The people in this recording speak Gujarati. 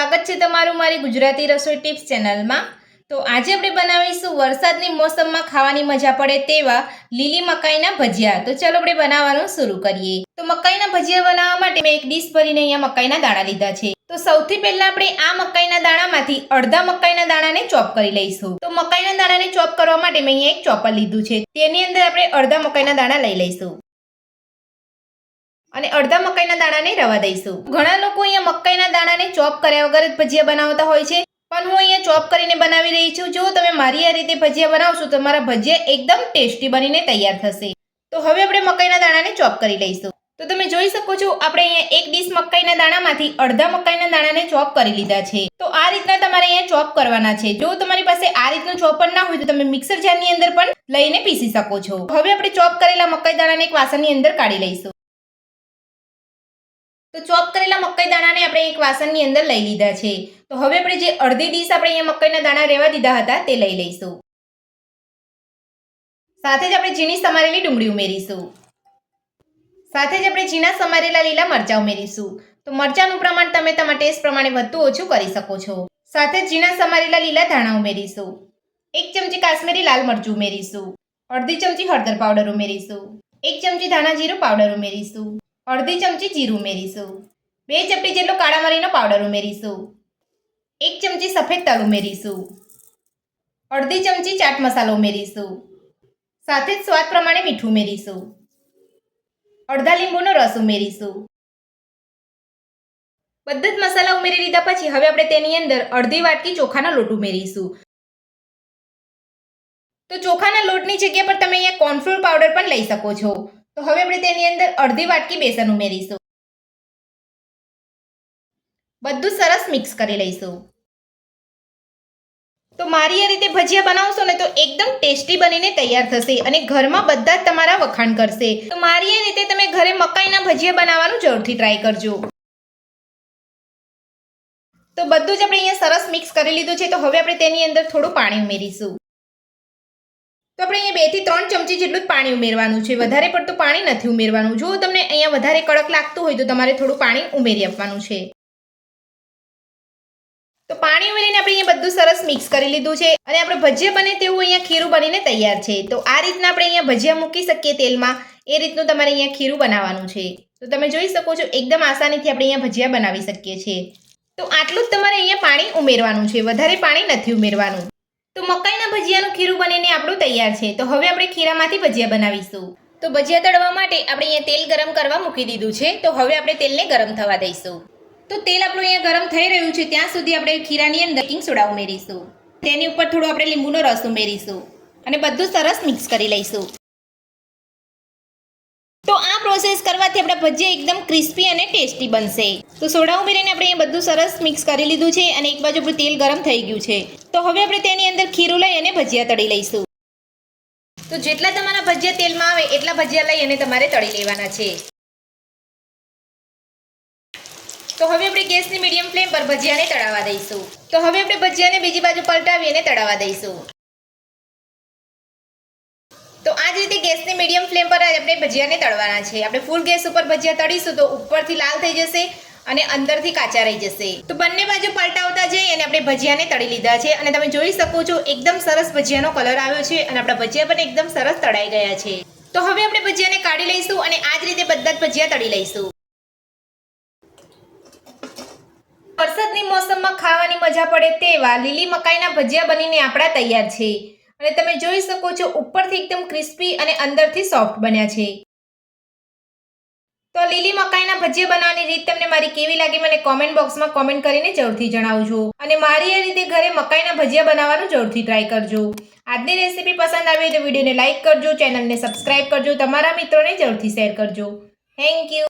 સ્વાગત છે તમારું મારી ગુજરાતી રસોઈ ટિપ્સ ચેનલમાં। તો આજે આપણે બનાવીશું વરસાદની મોસમમાં ખાવાની મજા પડે તેવા લીલી મકાઈના ભજીયા। તો ચાલો આપણે બનાવવાનું શરૂ કરીએ। તો મકાઈના ભજીયા બનાવવા માટે મેં એક ડીશ ભરીને અહીંયા મકાઈના દાણા લીધા છે। તો સૌથી પહેલા આપણે આ મકાઈના દાણામાંથી અડધા મકાઈના દાણાને ચોપ કરી લઈશું। તો મકાઈના દાણાને ચોપ કરવા માટે મેં અહીંયા એક ચોપર લીધું છે, તેની અંદર આપણે અડધા મકાઈના દાણા લઈ લઈશું અને અડધા મકાઈના દાણાને રવા દઈશું। ઘણા લોકો અહીંયા મકાઈના દાણાને ચોપ કર્યા વગર જ ભજીયા બનાવતા હોય છે, પણ હું અહીંયા ચોપ કરીને બનાવી રહી છું। જો તમે મારી આ રીતે ભજીયા બનાવશો તો તમારા ભજીયા એકદમ ટેસ્ટી બનીને તૈયાર થશે। તો હવે આપણે મકાઈના દાણાને ચોપ કરી લઈશું। તો તમે જોઈ શકો છો આપણે અહીંયા એક ડીશ મકાઈના દાણામાંથી અડધા મકાઈના દાણાને ચોપ કરી લીધા છે। તો આ રીતના તમારે અહીંયા ચોપ કરવાના છે। જો તમારી પાસે આ રીતનું ચોપર ના હોય તો તમે મિક્સર જારની અંદર પણ લઈને પીસી શકો છો। હવે આપણે ચોપ કરેલા મકાઈ દાણાને એક વાસણની અંદર કાઢી લઈશું। તો ચોપ કરેલા મકાઈ દાણાને આપણે એક વાસણની અંદર લઈ લીધા છે। તો હવે આપણે જે અડધી ડીશ આપણે અહીંયા મકાઈના દાણા રહેવા દીધા હતા તે લઈ લઈશું। સાથે જ આપણે ઝીણી સમારેલી ડુંગળી ઉમેરીશું। સાથે જ આપણે ઝીણા સમારેલા લીલા મરચાં ઉમેરીશું। તો મરચાંનું પ્રમાણ તમે તમારા ટેસ્ટ પ્રમાણે વધુ ઓછું કરી શકો છો। સાથે જ ઝીણા સમારેલા લીલા ધાણા ઉમેરીશું। એક ચમચી કાશ્મીરી લાલ મરચું ઉમેરીશું। અડધી ચમચી હળદર પાવડર ઉમેરીશું। એક ચમચી ધાણા જીરું પાવડર ઉમેરીશું। અડધી ચમચી જીરું ઉમેરીશું। 2 ચપટી જેટલો કાળા મરીનો પાવડર ઉમેરીશું। 1 ચમચી સફેદ તલ ઉમેરીશું। અડધી ચમચી ચાટ મસાલો ઉમેરીશું। સાથે જ સ્વાદ પ્રમાણે મીઠું ઉમેરીશું। અડધા લીંબુનો રસ ઉમેરીશું। બધા જ મસાલા ઉમેરી લીધા પછી હવે આપણે તેની અંદર અડધી વાટકી ચોખાનો લોટ ઉમેરીશું। તો ચોખાના લોટની જગ્યા પર તમે અહીંયા કોર્નફ્લોર પાવડર પણ લઈ શકો છો। તો હવે આપણે તેની અંદર અડધી વાટકી બેસન ઉમેરીશું। બધું સરસ મિક્સ કરી લઈશું। તો મારી આ રીતે ભજીયા બનાવશો ને તો એકદમ ટેસ્ટી બનીને તૈયાર થશે અને ઘરમાં બધા જ તમારા વખાણ કરશે। તો મારી આ રીતે તમે ઘરે મકાઈના ભજીયા બનાવવાનું જરૂરથી ટ્રાય કરજો। તો બધું જ આપણે અહીંયા સરસ મિક્સ કરી લીધું છે। તો હવે આપણે તેની અંદર થોડું પાણી ઉમેરીશું। તો આપણે અહીંયા 2 થી 3 ચમચી જેટલું જ પાણી ઉમેરવાનું છે, વધારે પડતું પાણી નથી ઉમેરવાનું। જો તમને અહીંયા વધારે કડક લાગતું હોય તો તમારે થોડું પાણી ઉમેરી આપવાનું છે। તો પાણી ઉમેરીને આપણે અહીંયા બધું સરસ મિક્સ કરી લીધું છે અને આપણે ભજીયા બને તેવું અહીંયા ખીરું બનીને તૈયાર છે। તો આ રીતના આપણે અહીંયા ભજીયા મૂકી શકીએ તેલમાં, એ રીતનું તમારે અહીંયા ખીરું બનાવવાનું છે। તો તમે જોઈ શકો છો એકદમ આસાનીથી આપણે અહીંયા ભજીયા બનાવી શકીએ છીએ। તો આટલું જ તમારે અહીંયા પાણી ઉમેરવાનું છે, વધારે પાણી નથી ઉમેરવાનું। તો મકાઈના ભજીયાનું ખીરું બનીને આપણું તૈયાર છે। તો હવે આપણે ખીરામાંથી ભજીયા બનાવીશું। તો ભજીયા તળવા માટે આપણે અહીંયા તેલ ગરમ કરવા મૂકી દીધું છે। તો હવે આપણે તેલને ગરમ થવા દઈશું। તો તેલ આપણું અહીંયા ગરમ થઈ રહ્યું છે ત્યાં સુધી આપણે ખીરાની અંદર બેકિંગ સોડા ઉમેરીશું। તેની ઉપર થોડો આપણે લીંબુનો રસ ઉમેરીશું અને બધું સરસ મિક્સ કરી લઈશું। તો આ પ્રોસેસ કરવાથી આપણા ભજીયા એકદમ ક્રિસ્પી અને ટેસ્ટી બનશે। તો સોડા ઉમેરીને આપણે અહીંયા બધું સરસ મિક્સ કરી લીધું છે અને એક બાજુ આપણું તેલ ગરમ થઈ ગયું છે। તો હવે આપણે તેની અંદર ખીરું લઈ અને ભજીયા તળી લઈશું। તો જેટલા તમારા ભજીયા તેલમાં આવે એટલા ભજીયા લઈ અને તમારે તળી લેવાના છે। તો હવે આપણે ગેસની મીડિયમ ફ્લેમ પર ભજીયાને તળાવવા દઈશું। તો હવે આપણે ભજીયાને બીજી બાજુ પલટાવી અને તળાવવા દઈશું। તો આ જ રીતે ગેસની મીડિયમ ફ્લેમ પર આપણે ભજીયાને તળવાના છે। આપણે ફૂલ ગેસ ઉપર ભજીયા તળીશું તો ઉપરથી લાલ થઈ જશે અને અંદરથી કાચા રહી જશે। તો બંને બાજુ પલટાવતા જઈ અને આપણે ભજીયાને તળી લીધા છે અને તમે જોઈ શકો છો એકદમ સરસ ભજીયાનો કલર આવ્યો છે અને આપણા ભજીયા પણ એકદમ સરસ તળાઈ ગયા છે। તો હવે આપણે ભજીયાને કાઢી લઈશું અને આ જ રીતે બધા જ ભજીયા તળી લઈશું। વરસાદની મોસમમાં ખાવાની મજા પડે તેવા લીલી મકાઈના ભજીયા બનીને આપણા તૈયાર છે અને તમે જોઈ શકો છો ઉપરથી એકદમ ક્રિસ્પી અને અંદરથી સોફ્ટ બન્યા છે। તો લીલી મકાઈના ભજીયા બનાવવાની રીત તમને મારી કેવી લાગી મને કોમેન્ટ બોક્સમાં કોમેન્ટ કરીને જરૂરથી જણાવજો અને મારી આ રીતે ઘરે મકાઈના ભજીયા બનાવવાનું જરૂરથી ટ્રાય કરજો। આજની રેસીપી પસંદ આવી તો વિડીયોને લાઇક કરજો, ચેનલને સબસ્ક્રાઇબ કરજો, તમારા મિત્રોને જરૂરથી શેર કરજો। Thank you.